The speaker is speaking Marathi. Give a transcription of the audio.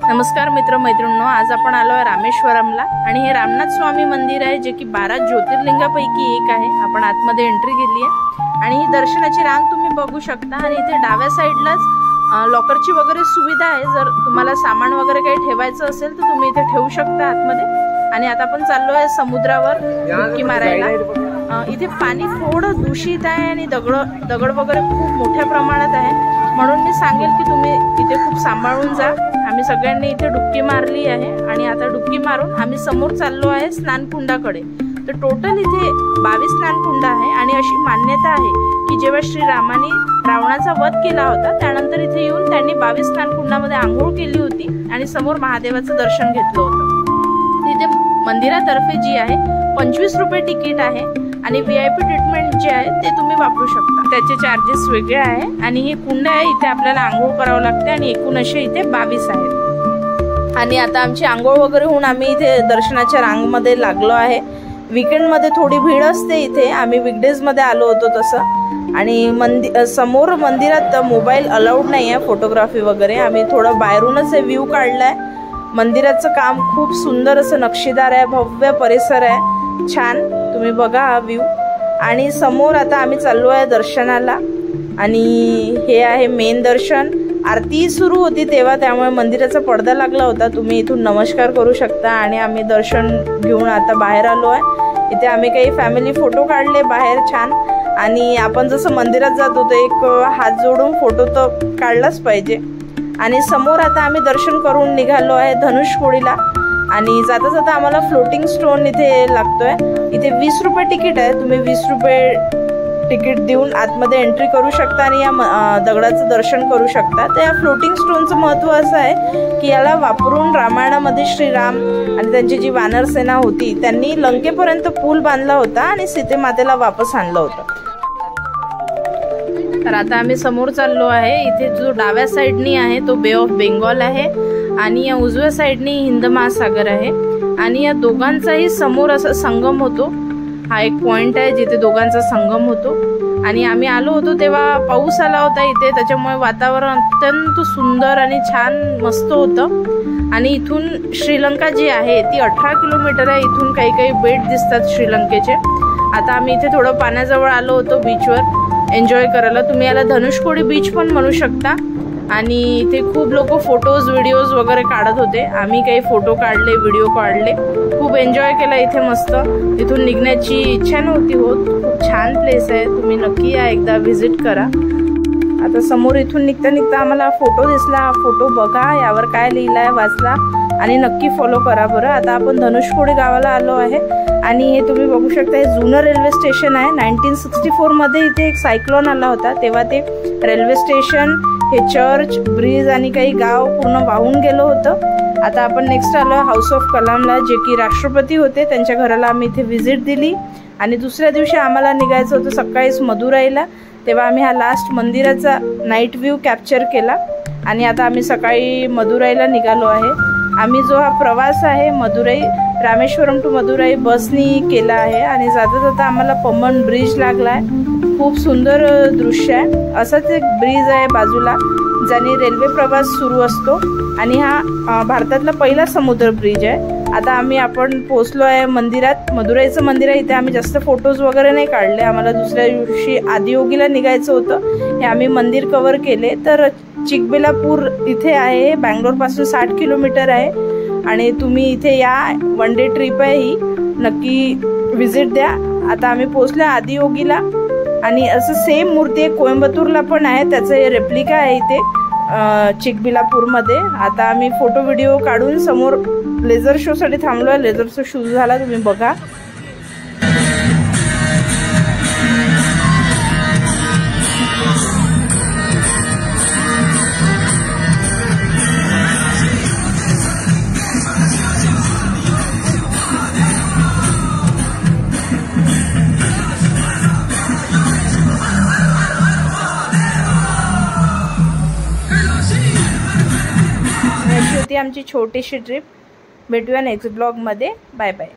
नमस्कार मित्र मैत्रिणींनो, आज आपण आलो आहे रामेश्वरमला आणि हे रामनाथ स्वामी मंदिर आहे जे की 12 ज्योतिर्लिंगापैकी एक आहे। आपण आतमध्ये एंट्री केली आहे आणि ही दर्शनाची रांग तुम्ही बघू शकता आणि इथे डाव्या साइडलाच लॉकरची वगैरे सुविधा आहे। जर तुम्हाला सामान वगैरे काही ठेवायचं असेल तर तुम्ही इथे ठेवू शकता आतमध्ये। आणि आता आपण चाललो आहे समुद्रावर डुबकी मारायला। इथे पाणी थोडं दूषित आहे आणि दगड वगैरे खूप मोठ्या प्रमाणात आहे, म्हणून मी सांगेल की तुम्ही इथे खूप सांभाळून जा। आम्ही सगळ्यांनी इथे डुबकी मारली आहे आणि आता डुबकी मारून आम्ही समोर चाललो आहे स्नानकुंडाकडे। तर टोटल इथे 22 स्नानकुंड आहे आणि अशी मान्यता आहे की जेव्हा श्रीरामाने रावणाचा वध केला होता त्यानंतर इथे येऊन त्यांनी 22 स्नानकुंडामध्ये आंघोळ केली होती आणि समोर महादेवाचं दर्शन घेतलं होतं। इथे मंदिरातर्फे जी आहे 25 रुपये तिकीट आहे आणि VIP ट्रीटमेंट जे आहे ते तुम्ही वापरू शकता, त्याचे चार्जेस वेगळे आहे। आणि हे कुंड आहे, इथे आपल्याला आंघोळ करावं लागते आणि एकूण असे इथे 22 आहेत। आणि आता आमची आंघोळ वगैरे होऊन आम्ही इथे दर्शनाच्या रांगमध्ये लागलो आहे। वीकेंडमध्ये थोडी भीड असते इथे, आम्ही वीकडेजमध्ये आलो होतो तसं। आणि समोर मंदिरात मोबाईल अलाउड नाही आहे फोटोग्राफी वगैरे। आम्ही थोडं बाहेरूनच हे व्ह्यू काढलाय। मंदिराचं काम खूप सुंदर असं नक्षीदार आहे, भव्य परिसर आहे, छान तुम्ही बघा हा व्ह्यू। आणि समोर आता आम्ही चाललो आहे दर्शनाला आणि हे आहे मेन दर्शन। आरती सुरू होती तेव्हा, त्यामुळे मंदिराचा पडदा लागला होता, तुम्ही इथून नमस्कार करू शकता। आणि आम्ही दर्शन घेऊन आता बाहेर आलो आहे। इथे आम्ही काही फॅमिली फोटो काढले बाहेर छान। आणि आपण जसं मंदिरात जातो तर एक हात जोडून फोटो तर काढलाच पाहिजे। आणि समोर आता आम्ही दर्शन करून निघालो आहे धनुषकोडीला। आणि जाता जाता आम्हाला फ्लोटिंग स्टोन इथे लागतोय। इथे 20 रुपये तिकीट आहे, तुम्ही 20 रुपये तिकीट देऊन आतमध्ये एंट्री करू शकता आणि या दगडाचं दर्शन करू शकता। तर या फ्लोटिंग स्टोनचं महत्त्व असं आहे की याला वापरून रामायणामध्ये श्रीराम आणि त्यांची जी वानर सेना होती त्यांनी लंकेपर्यंत पूल बांधला होता आणि सीतेमातेला वापस आणलं होतं। तर आता आम्ही समोर चाललो आहे। इथे जो डाव्या साइडनी आहे तो बे ऑफ बेंगॉल आहे आणि या उजव्या साइडनी हिंद महासागर आहे। आणि या दोघांचाही समोर असा संगम होतो। हा एक पॉइंट आहे जिथे दोघांचा संगम होतो। आणि आम्ही आलो होतो तेव्हा पाऊस आला होता इथे, त्याच्यामुळे वातावरण अत्यंत सुंदर आणि छान मस्त होतं। आणि इथून श्रीलंका जी आहे ती 18 किलोमीटर आहे। इथून काही काही बेट दिसतात श्रीलंकेचे। आता आम्ही इथे थोडं पाण्याजवळ आलो होतो बीचवर एन्जॉय करायला। तुम्ही याला धनुषकोडी बीच पण म्हणू शकता। आणि इथे खूप लोक फोटोज व्हिडिओज वगैरे काढत होते, आम्ही काही फोटो काढले व्हिडिओ काढले, खूप एन्जॉय केला इथे मस्त। तिथून निघण्याची इच्छा नव्हती होत, खूप छान प्लेस आहे, तुम्ही नक्की या एकदा व्हिजिट करा। आता समोर इथून निघता निघता आम्हाला फोटो दिसला, हा फोटो बघा, यावर काय लिहिलं आहे वाचला आणि नक्की फॉलो करा बरं। आता आपण धनुषकोडी गावाला आलो आहे आणि हे तुम्ही बघू शकता, हे जुनं रेल्वे स्टेशन आहे। 1964 मध्ये इथे एक सायक्लोन आला होता, तेव्हा ते रेल्वे स्टेशन, हे चर्च, ब्रिज आणि काही गाव पूर्ण वाहून गेलं होतं। आता आपण नेक्स्ट आलो हाऊस ऑफ कलामला, जे की राष्ट्रपती होते, त्यांच्या घराला आम्ही इथे व्हिजिट दिली। आणि दुसऱ्या दिवशी आम्हाला निघायचं होतं सकाळीच मदुराईला, तेव्हा आम्ही हा लास्ट मंदिराचा नाईट व्ह्यू कॅप्चर केला। आणि आता आम्ही सकाळी मदुराईला निघालो आहे। आम्ही जो हा प्रवास आहे मदुराई रामेश्वरम टू मदुराई बसनी केला आहे। आणि जाता जाता आम्हाला पम्बन ब्रिज लागला आहे, खूप सुंदर दृश्य आहे। असाच एक ब्रिज आहे बाजूला ज्याने रेल्वे प्रवास सुरू असतो आणि हा भारतातला पहिला समुद्र ब्रिज आहे। आता आपण पोहोचलो आहे मंदिरात, मदुराईचं मंदिर आहे। इथे आम्ही जास्त फोटोज वगैरे नाही काढले, आम्हाला दुसऱ्या दिवशी आदियोगीला निघायचं होतं, हे आम्ही मंदिर कव्हर केले। तर चिकबेलापूर इथे आहे, बँगलोरपासून 60 किलोमीटर आहे आणि तुम्ही इथे या, वन डे ट्रिप आहे ही, नक्की व्हिजिट द्या। आता आम्ही पोहोचलो आदियोगीला आणि असं सेम मूर्ती कोइंबतूरला पण आहे, त्याचं हे रेप्लिका आहे इथे चिकबेलापूरमध्ये। आता आम्ही फोटो व्हिडिओ काढून समोर लेझर शोसाठी थांबलो आहे, लेझरचा शो झाला, तुम्ही बघा। अशी होती आमची छोटीशी ट्रिप। भेटूया नेक्स्ट ब्लॉगमध्ये, बाय बाय।